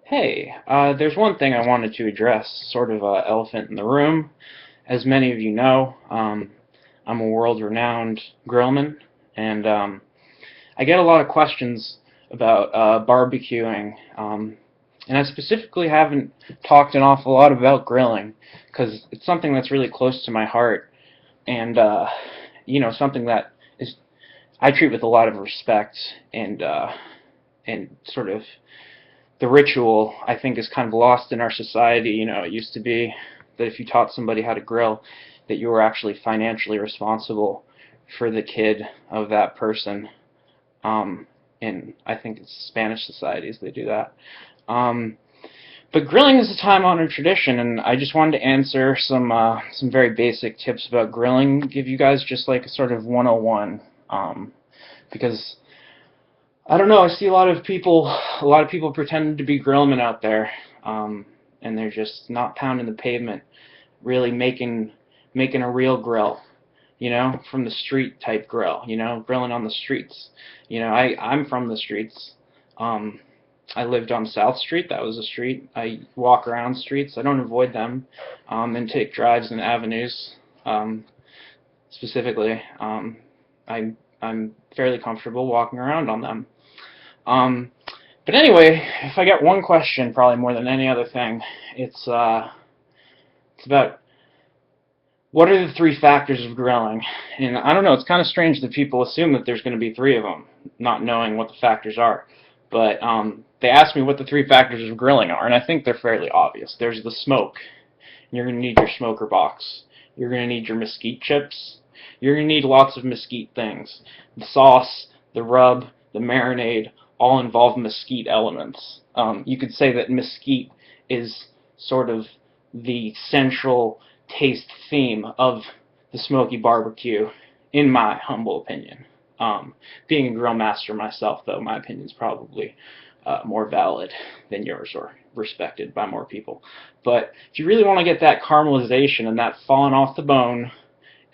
Hey, there's one thing I wanted to address, sort of a elephant in the room. As many of you know, I'm a world-renowned grillman, and I get a lot of questions about barbecuing, and I specifically haven't talked an awful lot about grilling, because it's something that's really close to my heart, and something that is I treat with a lot of respect, and sort of the ritual, I think, is kind of lost in our society. It used to be that if you taught somebody how to grill, that you were actually financially responsible for the kid of that person. And I think it's Spanish societies they do that. But grilling is a time-honored tradition, and I just wanted to answer some very basic tips about grilling, give you guys just like a sort of 101, because I don't know. I see a lot of people pretending to be grillmen out there, and they're just not pounding the pavement, really making a real grill, from the street type grill, grilling on the streets. I'm from the streets. I lived on South Street. That was a street. I walk around streets. I don't avoid them, and take drives and avenues. Specifically, I'm fairly comfortable walking around on them. But anyway, if I get one question, probably more than any other thing, it's about what are the three factors of grilling. And I don't know, it's kind of strange that people assume that there's going to be three of them, not knowing what the factors are. But they asked me what the three factors of grilling are, and I think they're fairly obvious. There's the smoke. You're going to need your smoker box. You're going to need your mesquite chips. You're going to need lots of mesquite things. The sauce, the rub, the marinade, all involve mesquite elements. You could say that mesquite is sort of the central taste theme of the smoky barbecue, in my humble opinion. Being a grill master myself, though, my opinion is probably more valid than yours, or respected by more people. But if you really want to get that caramelization and that falling off the bone,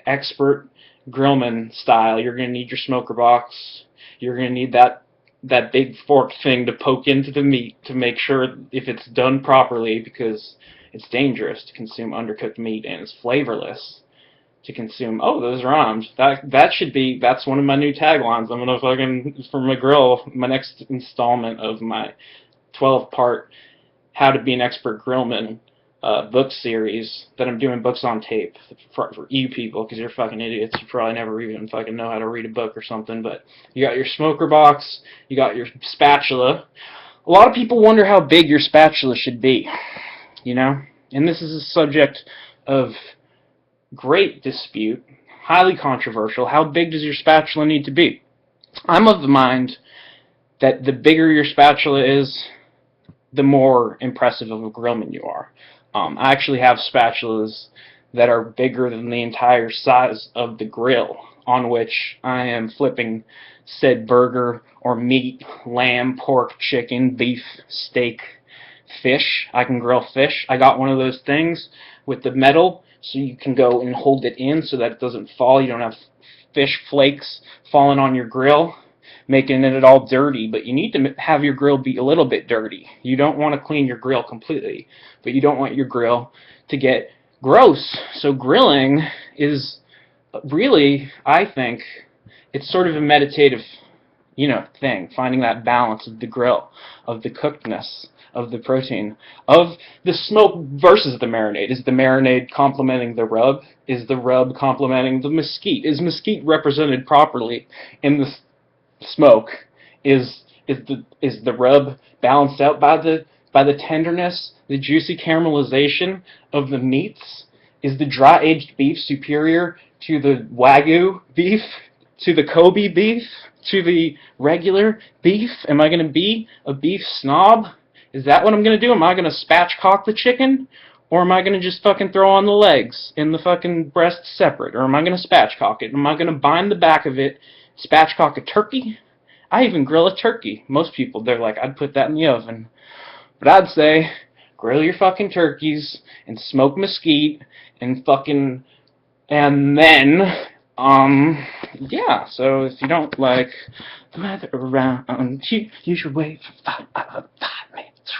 expert grillman style, you're going to need your smoker box. You're going to need that big fork thing to poke into the meat to make sure if it's done properly, because it's dangerous to consume undercooked meat, and it's flavorless to consume. Oh, those rhymes. That's one of my new taglines. I'm gonna fucking, for my grill, my next installment of my 12-part How to Be an Expert Grillman book series that I'm doing, books on tape for you people, because you're fucking idiots. You probably never even fucking know how to read a book or something. But you got your smoker box, you got your spatula. A lot of people wonder how big your spatula should be, and this is a subject of great dispute, highly controversial. How big does your spatula need to be? I'm of the mind that the bigger your spatula is, the more impressive of a grillman you are. I actually have spatulas that are bigger than the entire size of the grill on which I am flipping said burger or meat, lamb, pork, chicken, beef, steak, fish. I can grill fish. I got one of those things with the metal, so you can go and hold it in so that it doesn't fall. You don't have fish flakes falling on your grill, making it all dirty. But you need to have your grill be a little bit dirty. You don't want to clean your grill completely, but you don't want your grill to get gross. So grilling is really, I think, it's sort of a meditative, thing, finding that balance of the grill, of the cookedness, of the protein, of the smoke versus the marinade. Is the marinade complementing the rub? Is the rub complementing the mesquite? Is mesquite represented properly in the smoke? Is the rub balanced out by the tenderness, the juicy caramelization of the meats? Is the dry aged beef superior to the Wagyu beef, to the Kobe beef, to the regular beef? Am I going to be a beef snob? Is that what I'm going to do? Am I going to spatchcock the chicken? Or am I going to just fucking throw on the legs and the fucking breast separate? Or am I going to spatchcock it? Am I going to bind the back of it, spatchcock a turkey? I even grill a turkey. Most people, they're like, I'd put that in the oven. But I'd say, grill your fucking turkeys and smoke mesquite and fucking, and then, yeah, so if you don't like the weather around, you should wait for 5 minutes.